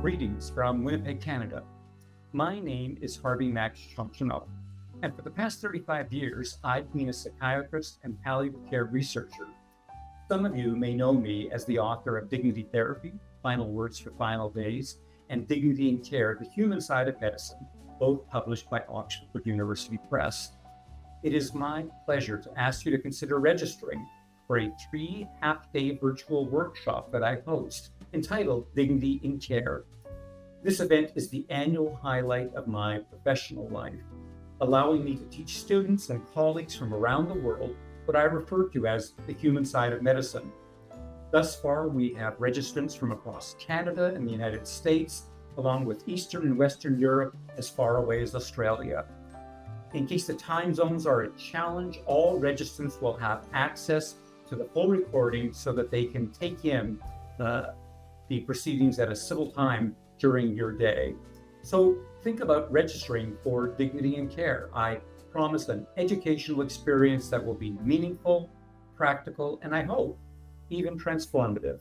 Greetings from Winnipeg, Canada. My name is Harvey Max Chomchino, and for the past 35 years, I've been a psychiatrist and palliative care researcher. Some of you may know me as the author of Dignity Therapy, Final Words for Final Days, and Dignity in Care, The Human Side of Medicine, both published by Oxford University Press. It is my pleasure to ask you to consider registering for a 3 half-day virtual workshop that I host entitled Dignity in Care. This event is the annual highlight of my professional life, allowing me to teach students and colleagues from around the world what I refer to as the human side of medicine. Thus far, we have registrants from across Canada and the United States, along with Eastern and Western Europe, as far away as Australia. In case the time zones are a challenge, all registrants will have access to the full recording so that they can take in the proceedings at a civil time during your day. So think about registering for Dignity in Care. I promise an educational experience that will be meaningful, practical, and I hope even transformative.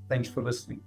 Thanks for listening.